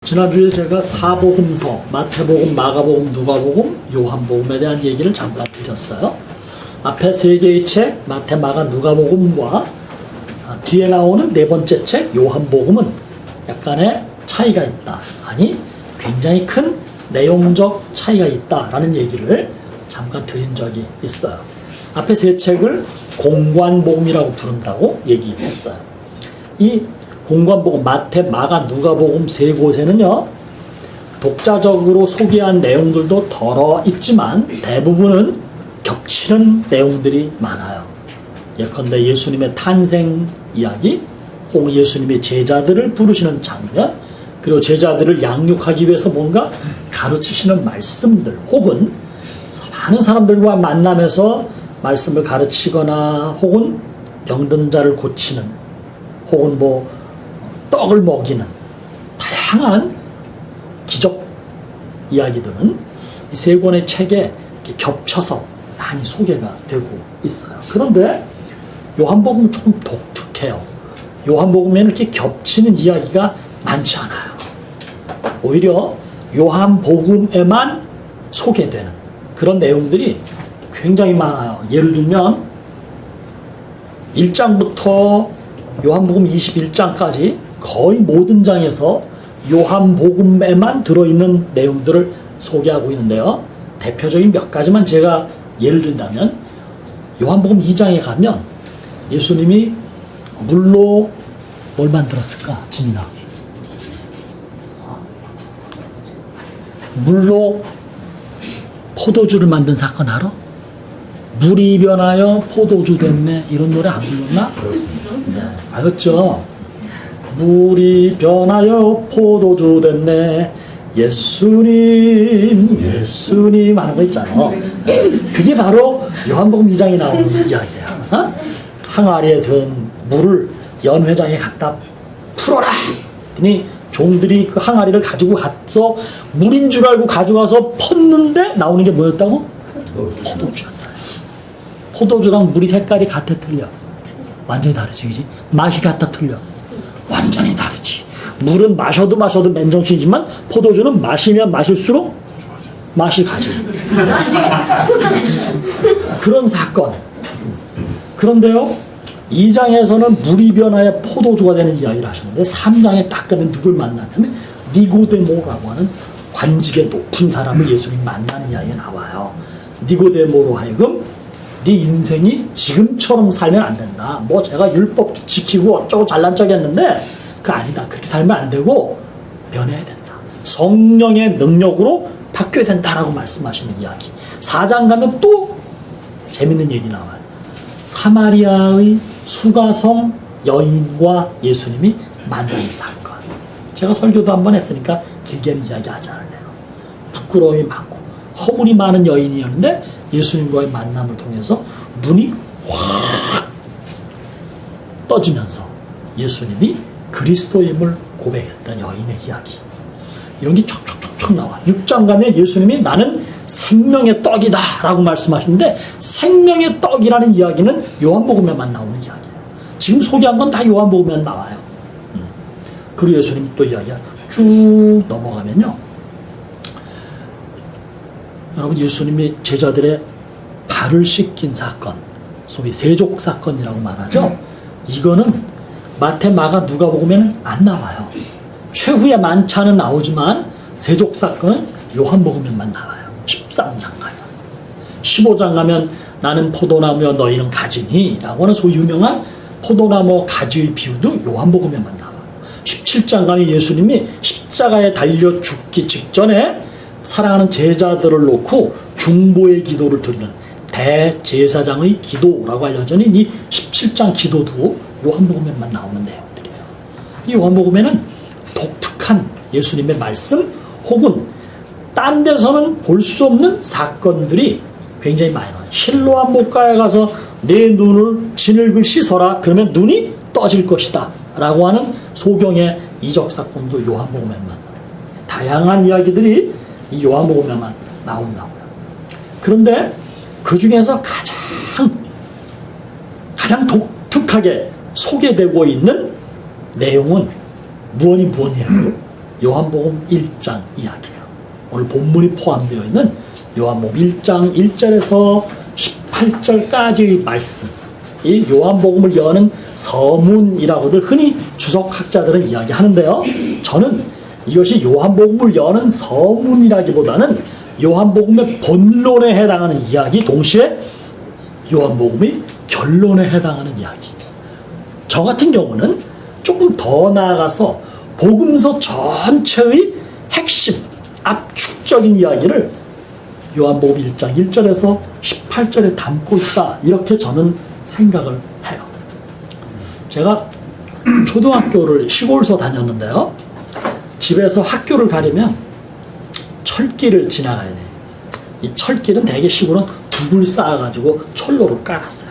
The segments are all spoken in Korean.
지난주에 제가 사복음서, 마태복음, 마가복음, 누가복음, 요한복음에 대한 얘기를 잠깐 드렸어요. 앞에 세 개의 책, 마태, 마가, 누가복음과 뒤에 나오는 네 번째 책, 요한복음은 약간의 차이가 있다. 아니, 굉장히 큰 내용적 차이가 있다라는 얘기를 잠깐 드린 적이 있어요. 앞에 세 책을 공관복음이라고 부른다고 얘기했어요. 이 공관복음, 마태, 마가, 누가복음 세 곳에는요, 독자적으로 소개한 내용들도 덜어 있지만 대부분은 겹치는 내용들이 많아요. 예컨대 예수님의 탄생 이야기, 혹은 예수님의 제자들을 부르시는 장면, 그리고 제자들을 양육하기 위해서 뭔가 가르치시는 말씀들, 혹은 많은 사람들과 만나면서 말씀을 가르치거나, 혹은 병든 자를 고치는, 혹은 뭐 떡을 먹이는 다양한 기적 이야기들은 이 세 권의 책에 겹쳐서 많이 소개가 되고 있어요. 그런데 요한복음은 조금 독특해요. 요한복음에는 이렇게 겹치는 이야기가 많지 않아요. 오히려 요한복음에만 소개되는 그런 내용들이 굉장히 많아요. 예를 들면 1장부터 요한복음 21장까지 거의 모든 장에서 요한복음에만 들어있는 내용들을 소개하고 있는데요. 대표적인 몇 가지만 제가 예를 들자면, 요한복음 2장에 가면 예수님이 물로 뭘 만들었을까? 진이나 물로 포도주를 만든 사건 알아? 물이 변하여 포도주 됐네, 이런 노래 안 불렀나? 네, 알았죠? 물이 변하여 포도주 됐네, 예수님 하는 거 있잖아. 그게 바로 요한복음 2장에 나오는 이야기야. 어? 항아리에 든 물을 연회장에 갖다 풀어라. 그랬더니 종들이 그 항아리를 가지고 가서 물인 줄 알고 가져가서 펐는데 나오는 게 뭐였다고? 포도주였다. 포도주랑 물이 색깔이 같아 틀려. 완전히 다르지, 그지? 맛이 같아 틀려. 완전히 다르지. 물은 마셔도 맨정신이지만 포도주는 마시면 마실수록 맛이 가지. 그런 사건. 그런데요, 2장에서는 물이 변하여 포도주가 되는 이야기를 하셨는데 3장에 딱 가면 누굴 만나냐면 니고데모라고 하는 관직의 높은 사람을 예수님이 만나는 이야기가 나와요. 니고데모로 하여금 네 인생이 지금처럼 살면 안 된다. 뭐 제가 율법 지키고 어쩌고 잘난 척 했는데 그 아니다. 그렇게 살면 안 되고 변해야 된다. 성령의 능력으로 바뀌어야 된다라고 말씀하시는 이야기. 4장 가면 또 재밌는 얘기 나와요. 사마리아의 수가성 여인과 예수님이 만나는 사건. 제가 설교도 한번 했으니까 길게는 이야기하지 않을래요. 부끄러움이 많고 허물이 많은 여인이었는데 예수님과의 만남을 통해서 눈이 확 떠지면서 예수님이 그리스도임을 고백했던 여인의 이야기. 이런 게 척척척척 나와. 6장 가면 예수님이 나는 생명의 떡이다 라고 말씀하시는데 생명의 떡이라는 이야기는 요한복음에만 나오는 이야기예요. 지금 소개한 건 다 요한복음에 나와요. 그리고 예수님이 또 이야기야. 쭉 넘어가면요, 여러분, 예수님이 제자들의 발을 씻긴 사건, 소위 세족 사건이라고 말하죠. 이거는 마태, 마가, 누가복음에는 안 나와요. 최후의 만찬은 나오지만 세족 사건은 요한복음에만 나와요. 13장 가면. 15장 가면 나는 포도나무여 너희는 가지니 라고 하는 소위 유명한 포도나무 가지의 비유도 요한복음에만 나와요. 17장 가면 예수님이 십자가에 달려 죽기 직전에 사랑하는 제자들을 놓고 중보의 기도를 드리는 대제사장의 기도라고 알려져는 이 17장 기도도 요한복음에만 나오는 내용들이에요. 이 요한복음에는 독특한 예수님의 말씀 혹은 딴 데서는 볼 수 없는 사건들이 굉장히 많이 나와요. 실로암 목가에 가서 내 눈을 진흙을 씻어라, 그러면 눈이 떠질 것이다 라고 하는 소경의 이적 사건도 요한복음에만 나와요. 다양한 이야기들이 이 요한복음에만 나온다고요. 그런데 그 중에서 가장 독특하게 소개되고 있는 내용은 무엇이에요? 요한복음 1장 이야기예요. 오늘 본문이 포함되어 있는 요한복음 1장 1절에서 18절까지의 말씀, 이 요한복음을 여는 서문이라고들 흔히 주석학자들은 이야기하는데요. 저는 이것이 요한복음을 여는 서문이라기보다는 요한복음의 본론에 해당하는 이야기, 동시에 요한복음이 결론에 해당하는 이야기. 저 같은 경우는 조금 더 나아가서 복음서 전체의 핵심, 압축적인 이야기를 요한복음 1장 1절에서 18절에 담고 있다, 이렇게 저는 생각을 해요. 제가 초등학교를 시골서 다녔는데요. 집에서 학교를 가려면 철길을 지나가야 돼요. 이 철길은 대개 시골은 둑을 쌓아가지고 철로를 깔았어요.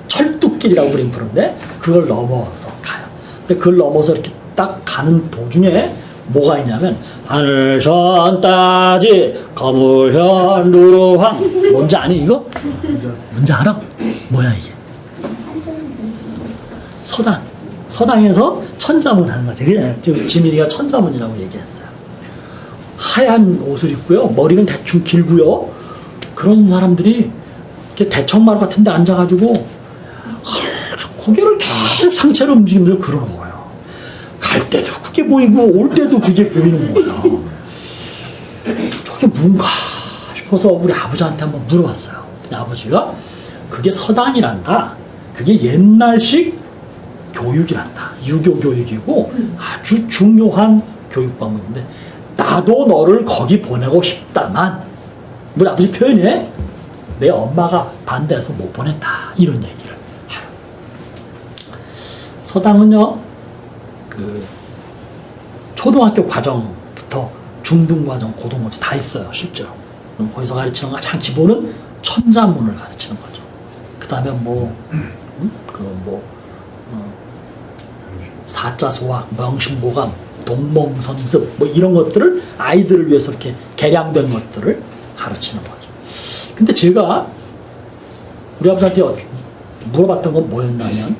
철뚝길이라고 우리는 부르는데 그걸 넘어서 가요. 근데 그걸 넘어서 이렇게 딱 가는 도중에 뭐가 있냐면 하늘선 따지 거물현 누르황. 뭔지 아니 이거? 뭔지 알아? 뭐야 이게? 서당에서 천자문 하는 거죠. 지금 지민이가 천자문이라고 얘기했어요. 하얀 옷을 입고요, 머리는 대충 길고요, 그런 사람들이 이렇게 대청마루 같은 데 앉아가지고 고개를 계속 상체로 움직이면서 그러는 거예요. 갈 때도 그게 보이고 올 때도 그게 보이는 거예요. 저게 뭔가 싶어서 우리 아버지한테 한번 물어봤어요. 아버지가 그게 서당이란다, 그게 옛날식 교육이란다, 유교 교육이고 아주 중요한 교육 방법인데 나도 너를 거기 보내고 싶다만, 우리 아버지 표현에 내 엄마가 반대해서 못 보냈다, 이런 얘기를 해요. 서당은요, 그 초등학교 과정부터 중등과정, 고등과정 다 있어요, 실제로. 거기서 가르치는 거 가장 기본은 천자문을 가르치는 거죠. 그 다음에 사자소학, 명심보감, 동몽선습, 이런 것들을 아이들을 위해서 이렇게 개량된 것들을 가르치는 거죠. 근데 제가 우리 아버지한테 물어봤던 건 뭐였냐면,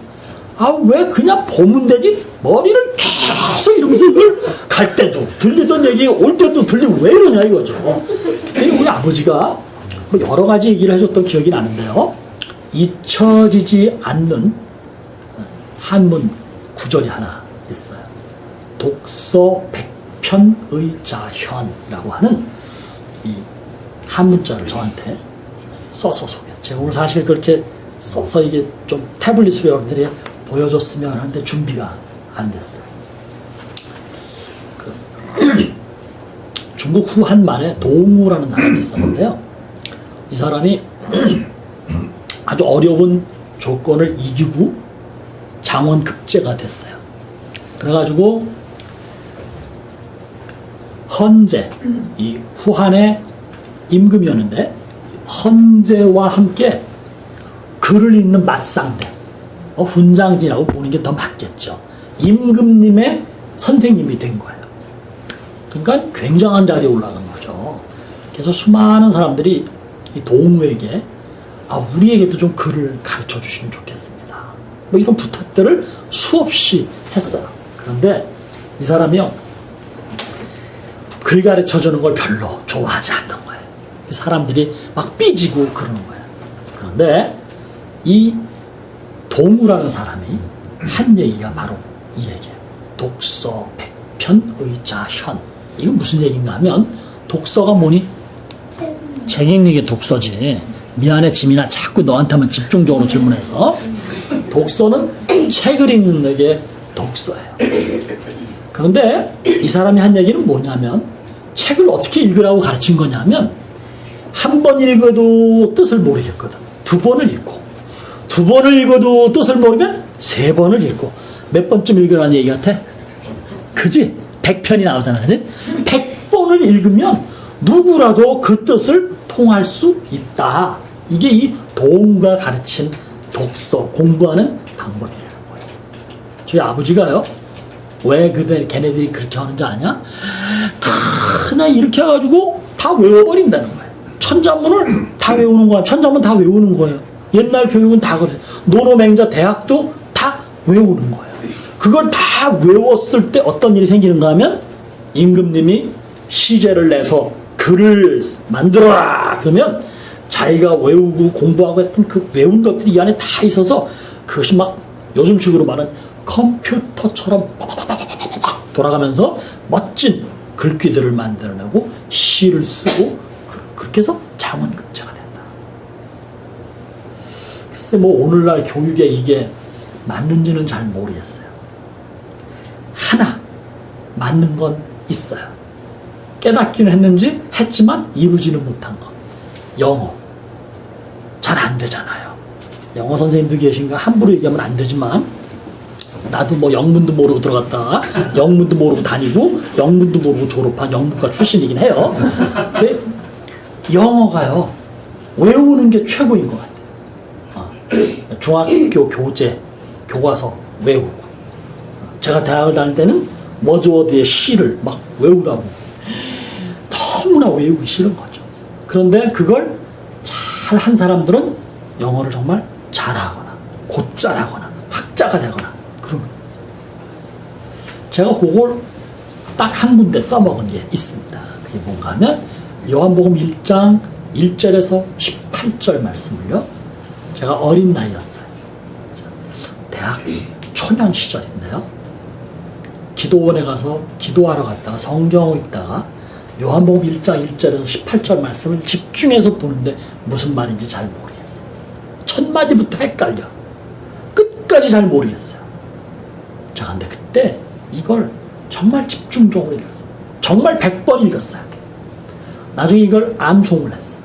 왜 그냥 보면 되지? 머리를 계속 이러면서 이걸 갈 때도 들리던 얘기, 올 때도 들리고 왜 이러냐 이거죠. 그때 우리 아버지가 여러 가지 얘기를 해줬던 기억이 나는데요. 잊혀지지 않는 한문 구절이 하나 있어요. 독서 백편의자현이라고 하는 이 한문자를 저한테 써서 소개해요. 제가 오늘 사실 그렇게 써서 이게 좀 태블릿으로 여러분들이 보여줬으면 하는데 준비가 안 됐어요. 중국 후한만에 동우라는 사람이 있었는데요. 이 사람이 아주 어려운 조건을 이기고 장원급제가 됐어요. 그래가지고 헌제, 이 후한의 임금이었는데 헌제와 함께 글을 읽는 맞상대, 훈장지라고 보는 게 더 맞겠죠. 임금님의 선생님이 된 거예요. 그러니까 굉장한 자리에 올라간 거죠. 그래서 수많은 사람들이 이 동우에게 우리에게도 좀 글을 가르쳐 주시면 좋겠습니다, 이런 부탁들을 수없이 했어요. 그런데 이 사람이요, 글 가르쳐 주는 걸 별로 좋아하지 않는 거예요. 사람들이 막 삐지고 그러는 거예요. 그런데 이 동우라는 사람이 한 얘기가 바로 이 얘기예요. 독서 백편의자현. 이건 무슨 얘기인가 하면, 독서가 뭐니? 책 읽는 게 독서지. 미안해 지민아, 자꾸 너한테만 집중적으로 질문해서. 독서는 책을 읽는 게 독서예요. 그런데 이 사람이 한 얘기는 뭐냐면, 책을 어떻게 읽으라고 가르친 거냐면, 한 번 읽어도 뜻을 모르겠거든. 두 번을 읽고, 두 번을 읽어도 뜻을 모르면 세 번을 읽고. 몇 번쯤 읽으라는 얘기 같아? 그지? 100편이 나오잖아, 그지? 100번을 읽으면 누구라도 그 뜻을 통할 수 있다. 이게 이 동우가 가르친 독서, 공부하는 방법이라는 거예요. 저희 아버지가요, 왜 걔네들이 그렇게 하는지 아냐? 그냥 이렇게 해가지고 다 외워버린다는 거예요. 천자문을 다 외우는 거야. 천자문 다 외우는 거예요. 옛날 교육은 다 그래요. 노노맹자 대학도 다 외우는 거예요. 그걸 다 외웠을 때 어떤 일이 생기는가 하면 임금님이 시제를 내서 글을 만들어라 그러면 자기가 외우고 공부하고 했던 그 외운 것들이 이 안에 다 있어서 그것이 막 요즘식으로 말하는 컴퓨터처럼 돌아가면서 멋진 글귀들을 만들어내고 시를 쓰고 그렇게 해서 장원급제가 된다. 글쎄 뭐 오늘날 교육에 이게 맞는지는 잘 모르겠어요. 하나 맞는 건 있어요. 깨닫기는 했는지 했지만 이루지는 못한 거. 영어 잘 안 되잖아요. 영어 선생님도 계신가 함부로 얘기하면 안 되지만 나도 뭐 영문도 모르고 들어갔다가 영문도 모르고 다니고 영문도 모르고 졸업한 영문과 출신이긴 해요. 근데 영어가요 외우는 게 최고인 것 같아요. 중학교 교재 교과서 외우고 제가 대학을 다닐 때는 머즈워드의 시를 막 외우라고 너무나 외우기 싫은 거죠. 그런데 그걸 잘 한 사람들은 영어를 정말 잘하거나 곧잘하거나 학자가 되거나 그러면 제가 그걸 딱 한 군데 써먹은 게 있습니다. 그게 뭔가 하면 요한복음 1장 1절에서 18절 말씀을요. 제가 어린 나이였어요. 대학 초년 시절인데요. 기도원에 가서 기도하러 갔다가 성경을 읽다가 요한복음 1장 1절에서 18절 말씀을 집중해서 보는데 무슨 말인지 잘 모르겠어요. 첫 마디부터 헷갈려. 끝까지 잘 모르겠어요. 자, 근데 그때 이걸 정말 집중적으로 읽었어요. 정말 100번 읽었어요. 나중에 이걸 암송을 했어요.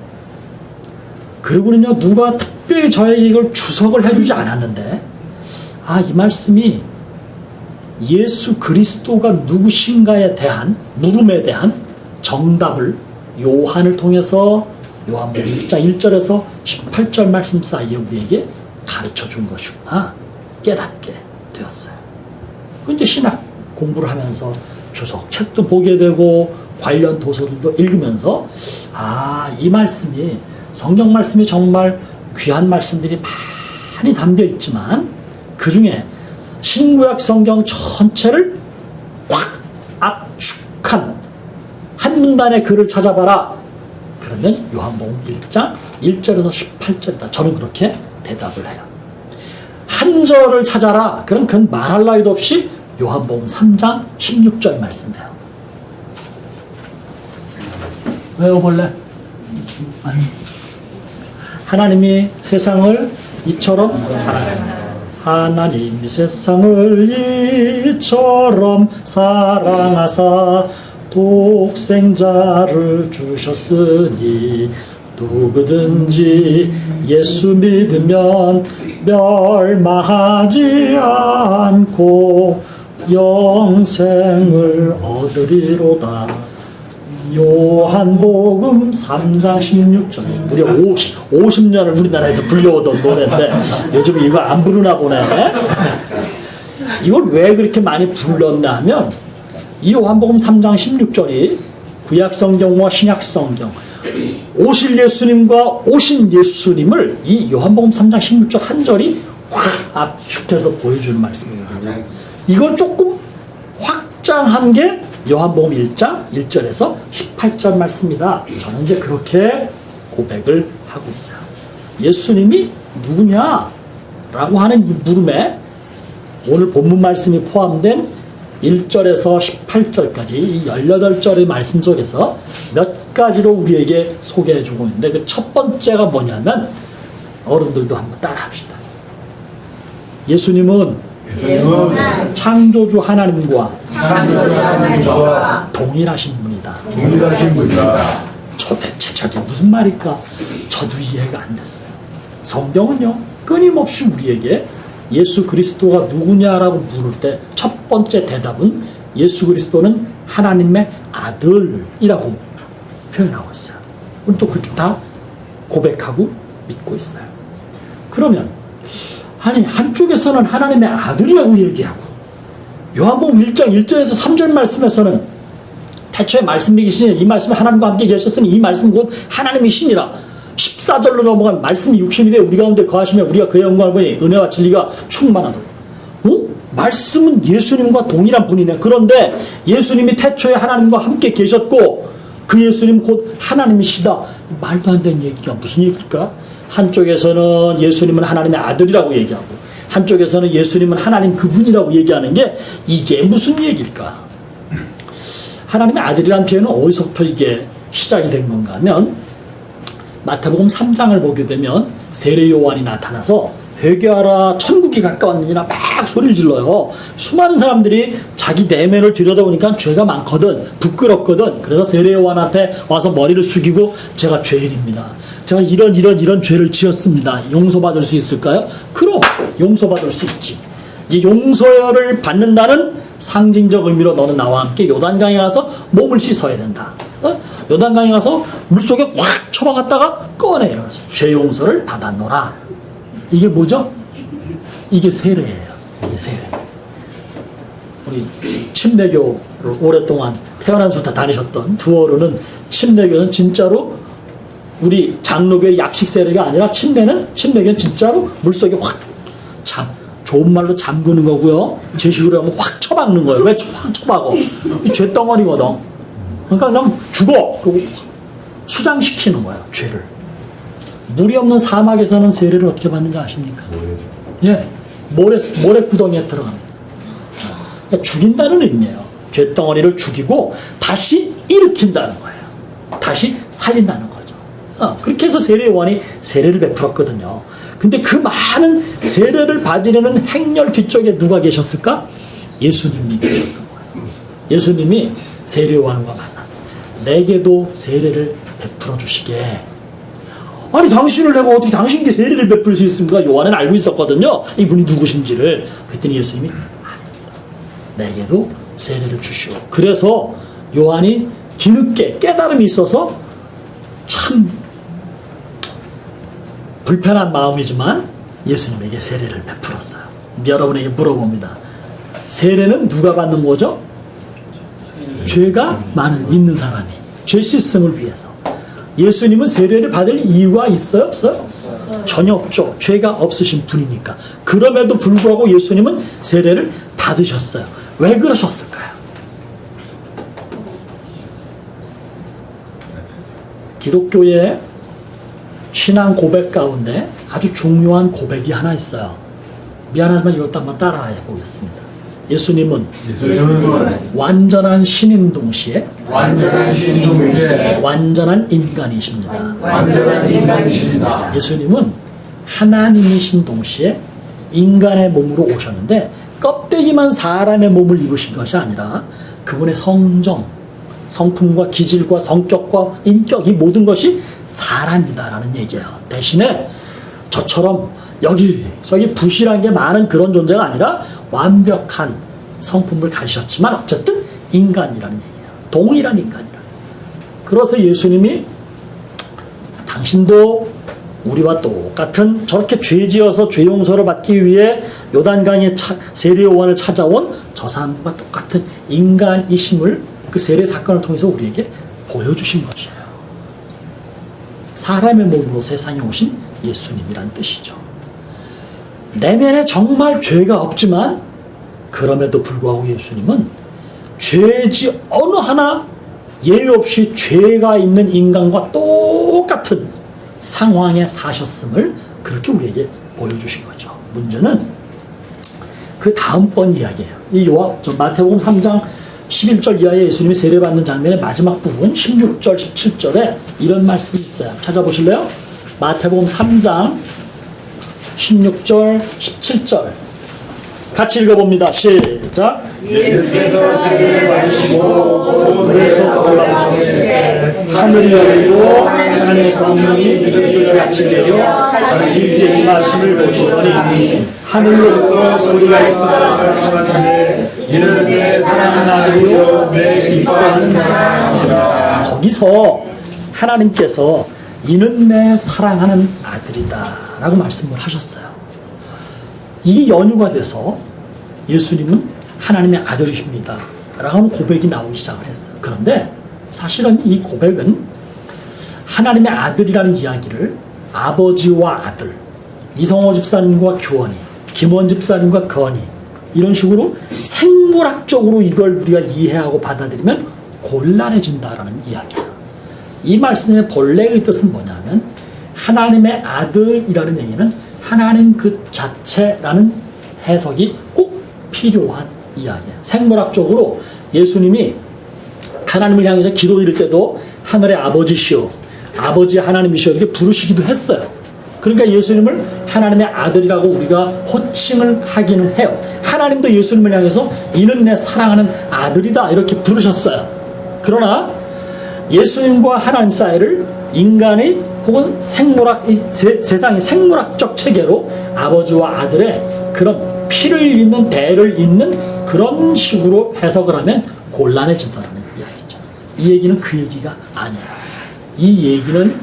그리고는요, 누가 특별히 저에게 이걸 주석을 해주지 않았는데, 아, 이 말씀이 예수 그리스도가 누구신가에 대한 물음에 대한 정답을 요한을 통해서 요한복음 1장 1절에서 18절 말씀 사이에 우리에게 가르쳐 준 것이구나 깨닫게 되었어요. 그 이제 신학 공부를 하면서 주석 책도 보게 되고 관련 도서들도 읽으면서 아, 이 말씀이 성경 말씀이 정말 귀한 말씀들이 많이 담겨 있지만 그 중에 신구약 성경 전체를 확 압축한 한 문단의 글을 찾아봐라. 그러면 요한복음 1장 1절에서 18절이다. 저는 그렇게 대답을 해요. 한 절을 찾아라. 그럼 그건 말할 나위도 없이 요한복음 3장 16절 말씀이에요. 외워볼래? 하나님이 세상을 이처럼 사랑했습니다. 하나님이 세상을 이처럼 사랑하사 독생자를 주셨으니 누구든지 예수 믿으면 멸망하지 않고 영생을 얻으리로다. 요한복음 3장 16절. 무려 50년을 우리나라에서 불려오던 노래인데 요즘 이거 안 부르나 보네. 이걸 왜 그렇게 많이 불렀나 하면 이 요한복음 3장 16절이 구약성경과 신약성경 오실 예수님과 오신 예수님을 이 요한복음 3장 16절 한 절이 확 압축해서 보여주는 말씀이거든요. 이걸 조금 확장한 게 요한복음 1장 1절에서 18절 말씀이다. 저는 이제 그렇게 고백을 하고 있어요. 예수님이 누구냐? 라고 하는 이 물음에 오늘 본문 말씀이 포함된 1절에서 18절까지 이 18절의 말씀 속에서 몇 가지로 우리에게 소개해 주고 있는데 그 첫 번째가 뭐냐면 어른들도 한번 따라 합시다. 예수님은 창조주 하나님과 동일하신 분이다. 도대체 저게 무슨 말일까? 저도 이해가 안 됐어요. 성경은요 끊임없이 우리에게 예수 그리스도가 누구냐라고 물을 때 첫 번째 대답은 예수 그리스도는 하나님의 아들이라고 표현하고 있어요. 또 그렇게 다 고백하고 믿고 있어요. 그러면 아니 한쪽에서는 하나님의 아들이라고 얘기하고 요한복음 1장 1절에서 3절 말씀에서는 태초에 말씀이 계시니 이 말씀이 하나님과 함께 계셨으니 이 말씀 곧 하나님이 신이라 14절로 넘어간 말씀이 육신이 되어 우리 가운데 거하시며 우리가 그의 영광을 보니 은혜와 진리가 충만하도록 말씀은 예수님과 동일한 분이네. 그런데 예수님이 태초에 하나님과 함께 계셨고 그 예수님 곧 하나님이시다. 말도 안 되는 얘기가 무슨 얘기일까? 한쪽에서는 예수님은 하나님의 아들이라고 얘기하고 한쪽에서는 예수님은 하나님 그분이라고 얘기하는 게 이게 무슨 얘기일까? 하나님의 아들이라는 표현은 어디서부터 이게 시작이 된 건가 하면 마태복음 3장을 보게 되면 세례 요한이 나타나서 회개하라 천국이 가까웠느니라 막 소리를 질러요. 수많은 사람들이 자기 내면을 들여다보니까 죄가 많거든, 부끄럽거든. 그래서 세례 요한한테 와서 머리를 숙이고 제가 죄인입니다. 제가 이런 죄를 지었습니다. 용서받을 수 있을까요? 그럼 용서받을 수 있지. 이 용서를 받는다는 상징적 의미로 너는 나와 함께 요단강에 가서 몸을 씻어야 된다. 요단강에 가서 물속에 확 쳐박았다가 꺼내. 이러면서 죄 용서를 받았노라. 이게 뭐죠? 이게 세례예요. 이게 세례. 우리 침례교를 오랫동안 태어나면서부터 다니셨던 두 어른은 침례교는 진짜로 우리 장로교의 약식 세례가 아니라 침례교는 진짜로 물속에 확 좋은 말로 잠그는 거고요. 제식으로 하면 확 쳐박는 거예요. 왜 확 쳐박어? 이 죄덩어리거든. 그러니까 그냥 죽어. 그리고 수장시키는 거예요. 죄를. 물이 없는 사막에서는 세례를 어떻게 받는지 아십니까? 예, 모래 구덩이에 들어갑니다. 그러니까 죽인다는 의미예요. 죄덩어리를 죽이고 다시 일으킨다는 거예요. 다시 살린다는 거죠. 그렇게 해서 세례 요한이 세례를 베풀었거든요. 근데 그 많은 세례를 받으려는 행렬 뒤쪽에 누가 계셨을까? 예수님이 계셨던 거예요. 예수님이 세례 요한과 만났어요. 내게도 세례를 베풀어 주시게. 아니 당신을 내가 어떻게 당신께 세례를 베풀 수 있습니까? 요한은 알고 있었거든요. 이분이 누구신지를. 그랬더니 예수님이 내게도 세례를 주시오. 그래서 요한이 뒤늦게 깨달음이 있어서 참 불편한 마음이지만 예수님에게 세례를 베풀었어요. 여러분에게 물어봅니다. 세례는 누가 받는 거죠? 죄가 있는 사람이. 죄 씻음을 위해서. 예수님은 세례를 받을 이유가 있어요? 없어요? 전혀 없죠. 죄가 없으신 분이니까. 그럼에도 불구하고 예수님은 세례를 받으셨어요. 왜 그러셨을까요? 기독교의 신앙 고백 가운데 아주 중요한 고백이 하나 있어요. 미안하지만 이것도 한번 따라해 보겠습니다. 예수님은 완전한 신인 동시에 완전한 인간이십니다. 예수님은 하나님이신 동시에 인간의 몸으로 오셨는데 껍데기만 사람의 몸을 입으신 것이 아니라 그분의 성정, 성품과 기질과 성격과 인격 이 모든 것이 사람이다라는 얘기예요. 대신에 저처럼 저기 부실한 게 많은 그런 존재가 아니라 완벽한 성품을 가지셨지만 어쨌든 인간이라는 얘기예요. 동일한 인간이라. 그래서 예수님이 당신도 우리와 똑같은 저렇게 죄지어서 죄 용서를 받기 위해 요단강에 세례 요한을 찾아온 저 사람과 똑같은 인간이심을 그 세례 사건을 통해서 우리에게 보여주신 것이에요. 사람의 몸으로 세상에 오신 예수님이란 뜻이죠. 내면에 정말 죄가 없지만 그럼에도 불구하고 예수님은 죄지 어느 하나 예외 없이 죄가 있는 인간과 똑같은 상황에 사셨음을 그렇게 우리에게 보여주신 거죠. 문제는 그 다음번 이야기예요. 이 마태복음 3장 11절 이하에 예수님이 세례받는 장면의 마지막 부분 16절 17절에 이런 말씀이 있어요. 찾아보실래요? 마태복음 3장 16절 17절 같이 읽어봅니다. 시작. 예수께서 세례를 받으시고 물에서 올라오셨을 하늘이 열리고 하나님의 성령이 그들을 같이 내려 자기 위에 임하심을 보시더니 하늘로부터 소리가 있어 말씀하시되 이는 내 사랑하는 아들이요 내 기뻐하는 자라. 거기서 하나님께서 이는 내 사랑하는 아들이다 라고 말씀을 하셨어요. 이게 연유가 돼서 예수님은 하나님의 아들이십니다 라는 고백이 나오기 시작을 했어요. 그런데 사실은 이 고백은 하나님의 아들이라는 이야기를 아버지와 아들, 이성호 집사님과 규원이, 김원 집사님과 건이, 이런 식으로 생물학적으로 이걸 우리가 이해하고 받아들이면 곤란해진다라는 이야기예요. 이 말씀의 본래의 뜻은 뭐냐면 하나님의 아들이라는 얘기는 하나님 그 자체라는 해석이 꼭 필요한 이야기예요. 생물학적으로 예수님이 하나님을 향해서 기도 드릴 때도 하늘의 아버지시오, 아버지 하나님이시오 이렇게 부르시기도 했어요. 그러니까 예수님을 하나님의 아들이라고 우리가 호칭을 하기는 해요. 하나님도 예수님을 향해서 이는 내 사랑하는 아들이다 이렇게 부르셨어요. 그러나 예수님과 하나님 사이를 인간의 혹은 세상의 생물학적 체계로 아버지와 아들의 그런 피를 잇는 대를 잇는 그런 식으로 해석을 하면 곤란해진다는 이야기죠. 이 얘기는 그 얘기가 아니에요. 이 얘기는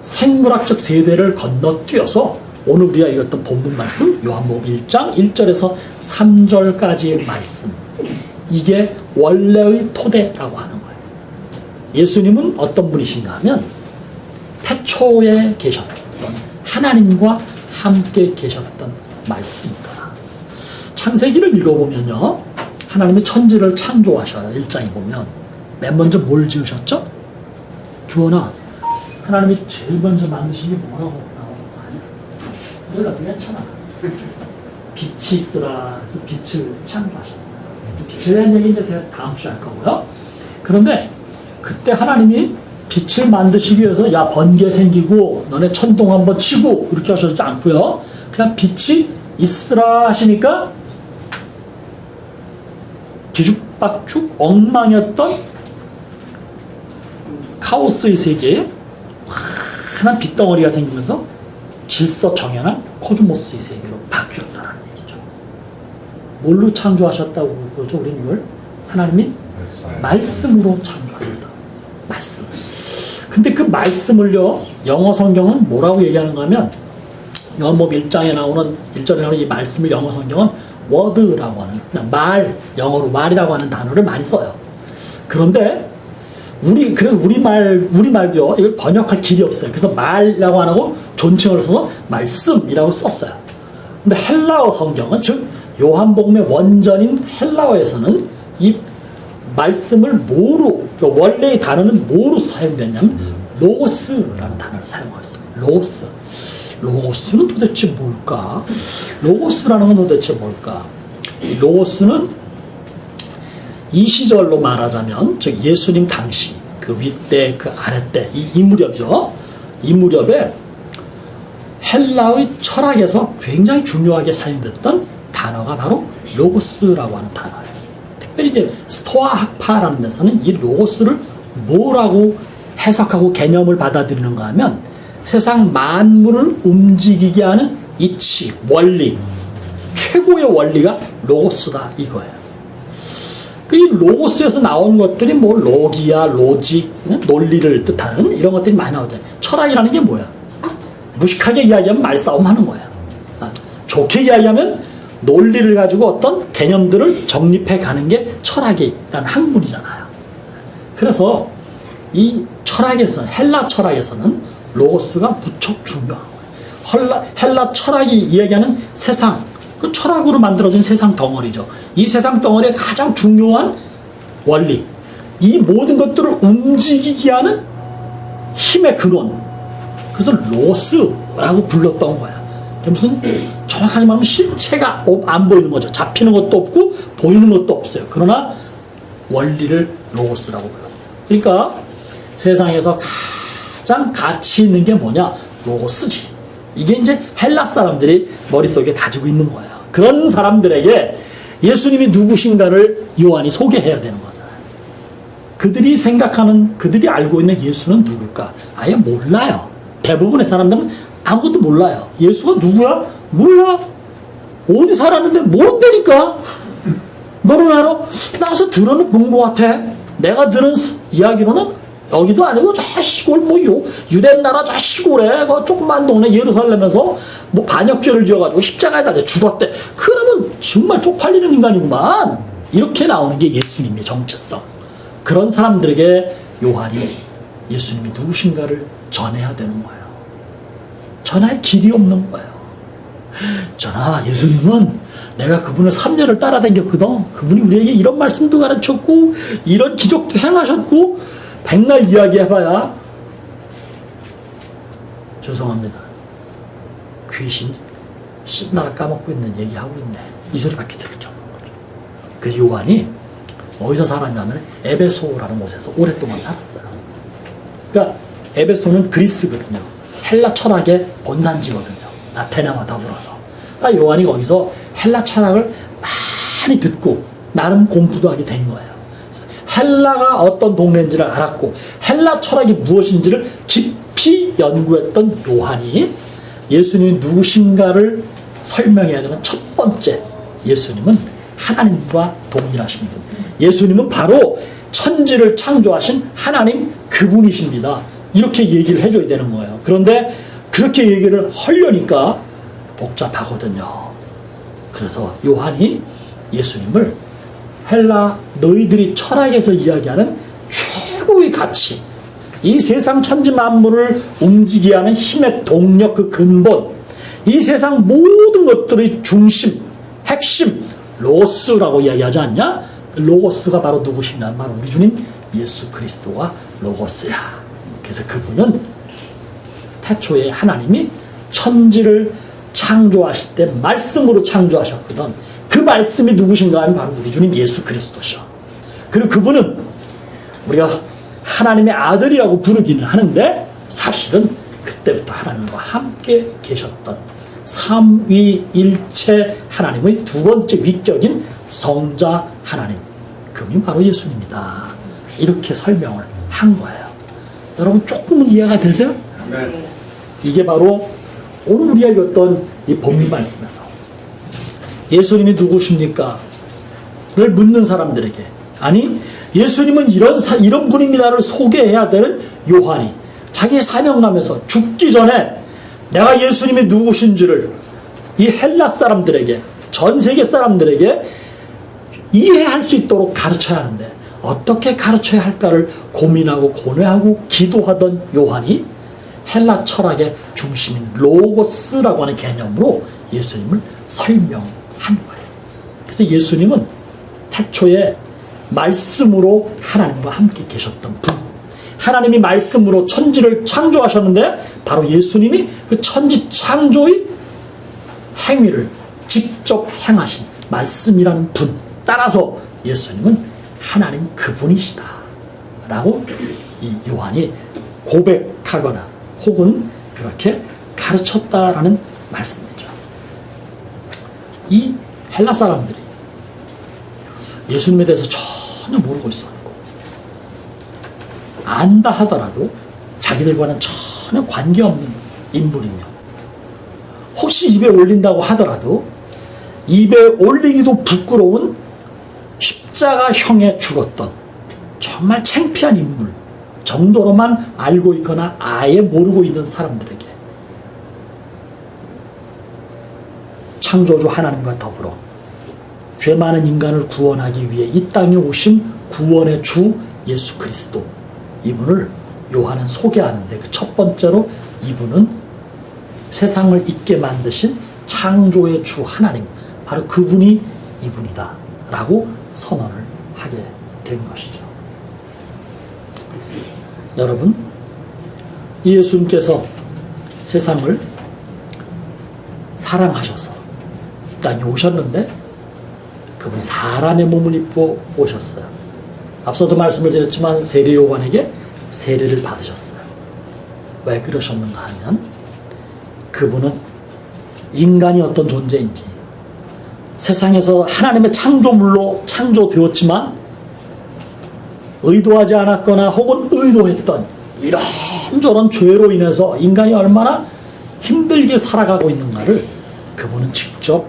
생물학적 세대를 건너뛰어서 오늘 우리가 읽었던 본문 말씀 요한복음 1장 1절에서 3절까지의 말씀, 이게 원래의 토대라고 하는 거예요. 예수님은 어떤 분이신가 하면 태초에 계셨던 하나님과 함께 계셨던 말씀이다. 창세기를 읽어보면요, 하나님이 천지를 창조하셔요. 1장에 보면 맨 먼저 뭘 지으셨죠? 규원아, 하나님이 제일 먼저 만드신 게 뭐라고 나오는 거 아니야? 몰라, 괜찮아. 빛이 있으라 해서 빛을 창조하셨어요. 빛에 대한 얘기 이제 다음 주에 할 거고요. 그런데 그때 하나님이 빛을 만드시기 위해서 야 번개 생기고 너네 천둥 한번 치고 이렇게 하시지 않고요. 그냥 빛이 있으라 하시니까 뒤죽박죽 엉망이었던 카오스의 세계에 환한 빛덩어리가 생기면서 질서 정연한 코즈모스의 세계로 바뀌었다는 얘기죠. 뭘로 창조하셨다고 그러죠? 우리는 이걸 하나님이 말씀으로 창조하셨다. 말씀. 근데 그 말씀을요, 영어 성경은 뭐라고 얘기하는가 하면 요한복음 1장에 나오는 1절에 나오는 이 말씀을 영어 성경은 word라고 하는, 그냥 말, 영어로 말이라고 하는 단어를 많이 써요. 그런데 그래서 우리말도요, 이걸 번역할 길이 없어요. 그래서 말이라고 안 하고 존칭을 써서 말씀이라고 썼어요. 근데 헬라어 성경은, 즉 요한복음의 원전인 헬라어에서는 이 말씀을 뭐로, 원래의 단어는 뭐로 사용됐냐면 로고스라는 단어를 사용하고 있어요. 로고스. 로고스는 도대체 뭘까? 로고스라는 건 도대체 뭘까? 이 로고스는 이 시절로 말하자면, 즉 예수님 당시 그 윗대 그 아랫대 이 무렵이죠. 이 무렵에 헬라의 철학에서 굉장히 중요하게 사용됐던 단어가 바로 로고스라고 하는 단어예요. 특별히 이제 스토아 학파라는 데서는 이 로고스를 뭐라고 해석하고 개념을 받아들이는가 하면 세상 만물을 움직이게 하는 이치, 원리, 최고의 원리가 로고스다 이거예요. 이 로고스에서 나온 것들이 뭐 로기야, 로직, 논리를 뜻하는 이런 것들이 많이 나오잖아요. 철학이라는 게 뭐야? 무식하게 이야기하면 말싸움 하는 거야. 좋게 이야기하면 논리를 가지고 어떤 개념들을 정립해 가는 게 철학이라는 학문이잖아요. 그래서 이 철학에서는, 헬라 철학에서는 로고스가 무척 중요한 거예요. 헬라 철학이 이야기하는 세상, 그 철학으로 만들어진 세상 덩어리죠. 이 세상 덩어리의 가장 중요한 원리, 이 모든 것들을 움직이게 하는 힘의 근원, 그래서 로스라고 불렀던 거야. 무슨 정확하게 말하면 실체가 안 보이는 거죠. 잡히는 것도 없고 보이는 것도 없어요. 그러나 원리를 로고스라고 불렀어요. 그러니까 세상에서 가장 가치 있는 게 뭐냐? 로고스지. 이게 이제 헬라 사람들이 머릿속에 가지고 있는 거예요. 그런 사람들에게 예수님이 누구신가를 요한이 소개해야 되는 거잖아요. 그들이 생각하는, 그들이 알고 있는 예수는 누굴까? 아예 몰라요. 대부분의 사람들은 아무것도 몰라요. 예수가 누구야? 몰라. 어디 살았는데 모른다니까. 너는 알아? 나서 들어는 본 것 같아. 내가 들은 이야기로는 여기도 아니고 저 시골 뭐 유대 나라 저 시골에 그 조그만 동네 예루살렘에서 뭐 반역죄를 지어가지고 십자가에 달려 죽었대. 그러면 정말 쪽팔리는 인간이구만. 이렇게 나오는 게 예수님의 정체성. 그런 사람들에게 요한이 예수님이 누구신가를 전해야 되는 거예요. 전할 길이 없는 거예요. 전하, 예수님은 내가 그분을 3년을 따라다녔거든. 그분이 우리에게 이런 말씀도 가르쳤고 이런 기적도 행하셨고 백날 이야기해봐야 죄송합니다. 귀신 신나라 까먹고 있는 얘기하고 있네. 이 소리밖에 들을지 없는 거죠. 그 요한이 어디서 살았냐면 에베소라는 곳에서 오랫동안 살았어요. 그러니까 에베소는 그리스거든요. 헬라 철학의 본산지거든요. 아테네와 더불어서. 그러니까 요한이 거기서 헬라 철학을 많이 듣고 나름 공부도 하게 된 거예요. 그래서 헬라가 어떤 동네인지를 알았고 헬라 철학이 무엇인지를 깊이 연구했던 요한이 예수님이 누구신가를 설명해야 되는 첫 번째, 예수님은 하나님과 동일하신 분. 예수님은 바로 천지를 창조하신 하나님 그분이십니다. 이렇게 얘기를 해줘야 되는 거예요. 그런데 그렇게 얘기를 하려니까 복잡하거든요. 그래서 요한이 예수님을 헬라 너희들이 철학에서 이야기하는 최고의 가치, 이 세상 천지 만물을 움직이게 하는 힘의 동력, 그 근본, 이 세상 모든 것들의 중심, 핵심, 로스라고 이야기하지 않냐? 로고스가 바로 누구신가? 바로 우리 주님 예수 그리스도가 로고스야. 그래서 그분은 태초에 하나님이 천지를 창조하실 때 말씀으로 창조하셨거든. 그 말씀이 누구신가 하면 바로 우리 주님 예수 그리스도셔. 그리고 그분은 우리가 하나님의 아들이라고 부르기는 하는데 사실은 그때부터 하나님과 함께 계셨던 삼위일체 하나님의 두 번째 위격인 성자 하나님, 그분이 바로 예수님이다. 이렇게 설명을 한 거예요. 여러분 조금은 이해가 되세요? 네. 이게 바로 오늘 우리가 읽었던 이 본문 말씀에서 예수님이 누구십니까? 를 묻는 사람들에게, 아니 예수님은 이런 분입니다를 소개해야 되는 요한이 자기 사명감에서 죽기 전에 내가 예수님이 누구신지를 이 헬라 사람들에게, 전 세계 사람들에게 이해할 수 있도록 가르쳐야 하는데 어떻게 가르쳐야 할까를 고민하고 고뇌하고 기도하던 요한이 헬라 철학의 중심인 로고스라고 하는 개념으로 예수님을 설명한 거예요. 그래서 예수님은 태초에 말씀으로 하나님과 함께 계셨던 분, 하나님이 말씀으로 천지를 창조하셨는데 바로 예수님이 그 천지 창조의 행위를 직접 행하신 말씀이라는 분, 따라서 예수님은 하나님 그분이시다 라고 이 요한이 고백하거나 혹은 그렇게 가르쳤다라는 말씀이죠. 이 헬라 사람들이 예수님에 대해서 전혀 모르고 있었고 안다 하더라도 자기들과는 전혀 관계없는 인물이며 혹시 입에 올린다고 하더라도 입에 올리기도 부끄러운 십자가형에 죽었던 정말 창피한 인물 정도로만 알고 있거나 아예 모르고 있는 사람들에게 창조주 하나님과 더불어 죄 많은 인간을 구원하기 위해 이 땅에 오신 구원의 주 예수 그리스도, 이분을 요한은 소개하는데 그 첫 번째로 이분은 세상을 있게 만드신 창조의 주 하나님, 바로 그분이 이분이다 라고 선언을 하게 된 것이죠. 여러분, 예수님께서 세상을 사랑하셔서 이 땅에 오셨는데 그분이 사람의 몸을 입고 오셨어요. 앞서도 말씀을 드렸지만 세례 요한에게 세례를 받으셨어요. 왜 그러셨는가 하면 그분은 인간이 어떤 존재인지, 세상에서 하나님의 창조물로 창조되었지만 의도하지 않았거나 혹은 의도했던 이런저런 죄로 인해서 인간이 얼마나 힘들게 살아가고 있는가를 그분은 직접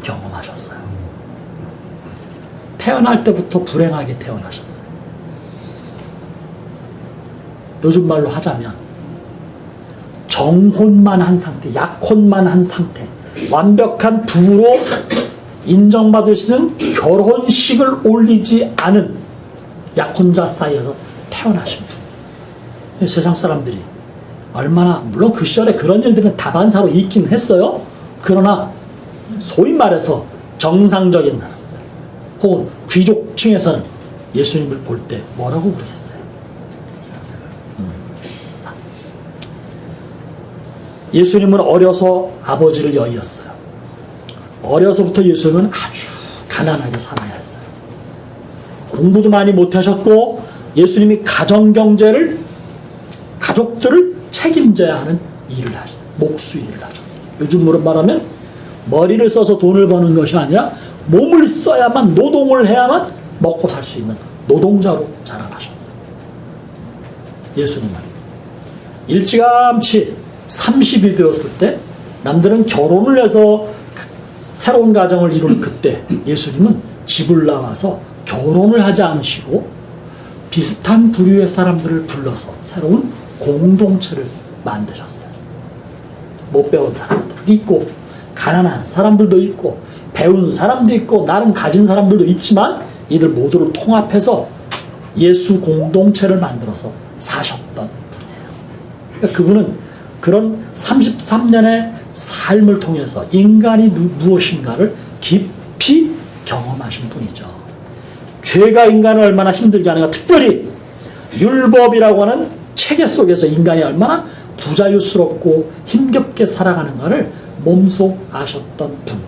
경험하셨어요. 태어날 때부터 불행하게 태어나셨어요. 요즘 말로 하자면 정혼만 한 상태, 약혼만 한 상태, 완벽한 부로 인정받을 수 있는 결혼식을 올리지 않은 약혼자 사이에서 태어나신 분. 세상 사람들이 얼마나, 물론 그 시절에 그런 일들은 다반사로 있긴 했어요. 그러나 소위 말해서 정상적인 사람들 혹은 귀족층에서는 예수님을 볼 때 뭐라고 부르겠어요? 사슴. 예수님은 어려서 아버지를 여의었어요. 어려서부터 예수님은 아주 가난하게 살아야 했어요. 공부도 많이 못하셨고 예수님이 가정경제를 가족들을 책임져야 하는 일을 하셨어요. 목수 일을 하셨어요. 요즘으로 말하면 머리를 써서 돈을 버는 것이 아니라 몸을 써야만 노동을 해야만 먹고 살 수 있는 노동자로 자라나셨어요. 예수님은 일찌감치 30이 되었을 때 남들은 결혼을 해서 새로운 가정을 이룬 그때 예수님은 집을 나와서 결혼을 하지 않으시고 비슷한 부류의 사람들을 불러서 새로운 공동체를 만드셨어요. 못 배운 사람들도 있고 가난한 사람들도 있고 배운 사람도 있고 나름 가진 사람들도 있지만 이들 모두를 통합해서 예수 공동체를 만들어서 사셨던 분이에요. 그러니까 그분은 그런 33년의 삶을 통해서 인간이 무엇인가를 깊이 경험하신 분이죠. 죄가 인간을 얼마나 힘들게 하는가, 특별히 율법이라고 하는 체계 속에서 인간이 얼마나 부자유스럽고 힘겹게 살아가는가를 몸소 아셨던 분.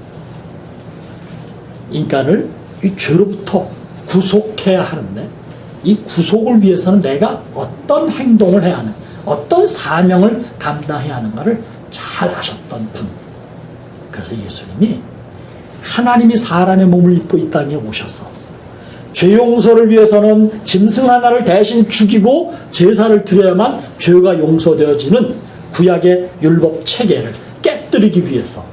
인간을 이 죄로부터 구속해야 하는데 이 구속을 위해서는 내가 어떤 행동을 해야 하는, 어떤 사명을 감당해야 하는가를 잘 아셨던 분. 그래서 예수님이 하나님이 사람의 몸을 입고 이 땅에 오셔서 죄 용서를 위해서는 짐승 하나를 대신 죽이고 제사를 드려야만 죄가 용서되어지는 구약의 율법 체계를 깨뜨리기 위해서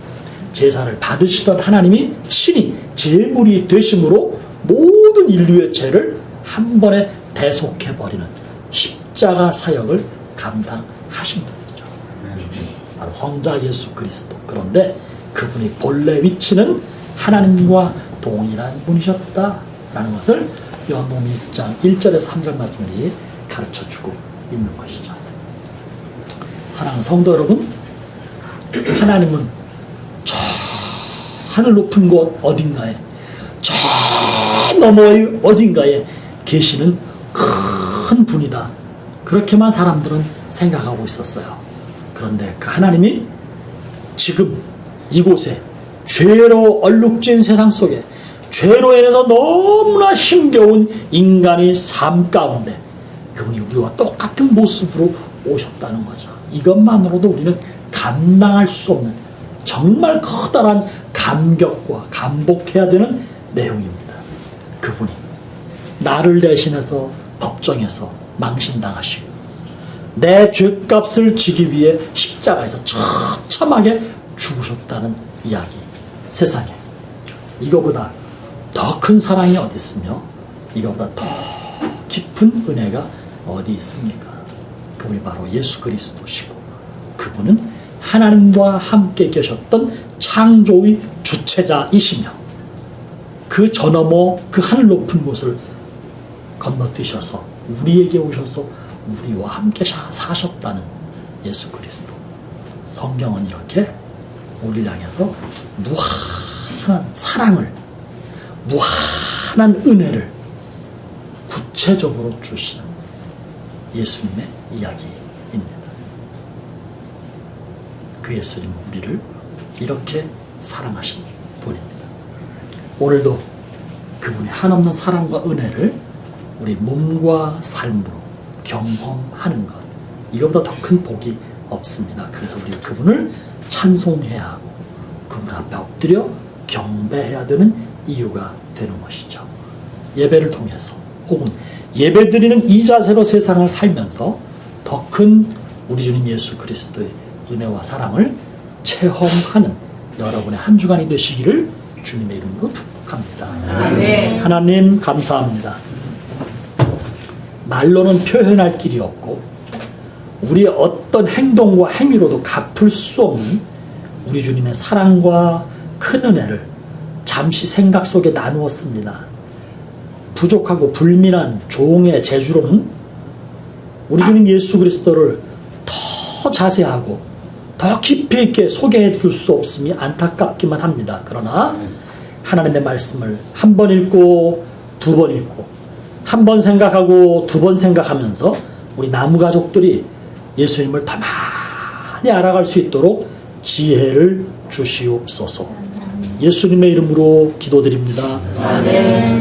제사를 받으시던 하나님이 친히 제물이 되심으로 모든 인류의 죄를 한 번에 대속해버리는 십자가 사역을 감당하신 분이죠. 바로 성자 예수 그리스도. 그런데 그분이 본래 위치는 하나님과 동일한 분이셨다라는 것을 요한복음 1장 1절에서 3절 말씀이 가르쳐주고 있는 것이죠. 사랑하는 성도 여러분, 하나님은 저 하늘 높은 곳 어딘가에, 저 너머의 어딘가에 계시는 큰 분이다. 그렇게만 사람들은 생각하고 있었어요. 그런데 그 하나님이 지금 이곳에 죄로 얼룩진 세상 속에 죄로 인해서 너무나 힘겨운 인간의 삶 가운데 그분이 우리와 똑같은 모습으로 오셨다는 거죠. 이것만으로도 우리는 감당할 수 없는 정말 커다란 감격과 감복해야 되는 내용입니다. 그분이 나를 대신해서 법정에서 망신당하시고 내 죄값을 지기 위해 십자가에서 처참하게 죽으셨다는 이야기. 세상에 이거보다 더 큰 사랑이 어디 있으며 이거보다 더 깊은 은혜가 어디 있습니까? 그분이 바로 예수 그리스도시고 그분은 하나님과 함께 계셨던 창조의 주체자이시며 그 저 너머 그 하늘 높은 곳을 건너뛰셔서 우리에게 오셔서 우리와 함께 사셨다는 예수 그리스도. 성경은 이렇게 우리를 향해서 무한한 사랑을, 무한한 은혜를 구체적으로 주시는 예수님의 이야기입니다. 그 예수님은 우리를 이렇게 사랑하신 분입니다. 오늘도 그분의 한없는 사랑과 은혜를 우리 몸과 삶으로 경험하는 것, 이것보다 더 큰 복이 없습니다. 그래서 우리 그분을 찬송해야 하고 그분 앞에 엎드려 경배해야 되는 이유가 되는 것이죠. 예배를 통해서 혹은 예배드리는 이 자세로 세상을 살면서 더 큰 우리 주님 예수 그리스도의 은혜와 사랑을 체험하는 여러분의 한 주간이 되시기를 주님의 이름으로 축복합니다. 아멘. 하나님 감사합니다. 말로는 표현할 길이 없고 우리의 어떤 행동과 행위로도 갚을 수 없는 우리 주님의 사랑과 큰 은혜를 잠시 생각 속에 나누었습니다. 부족하고 불민한 종의 재주로는 우리 주님 예수 그리스도를 더 자세하고 더 깊이 있게 소개해 줄 수 없음이 안타깝기만 합니다. 그러나 하나님의 말씀을 한 번 읽고 두 번 읽고 한 번 생각하고 두 번 생각하면서 우리 나무 가족들이 예수님을 더 많이 알아갈 수 있도록 지혜를 주시옵소서. 예수님의 이름으로 기도드립니다. 아멘.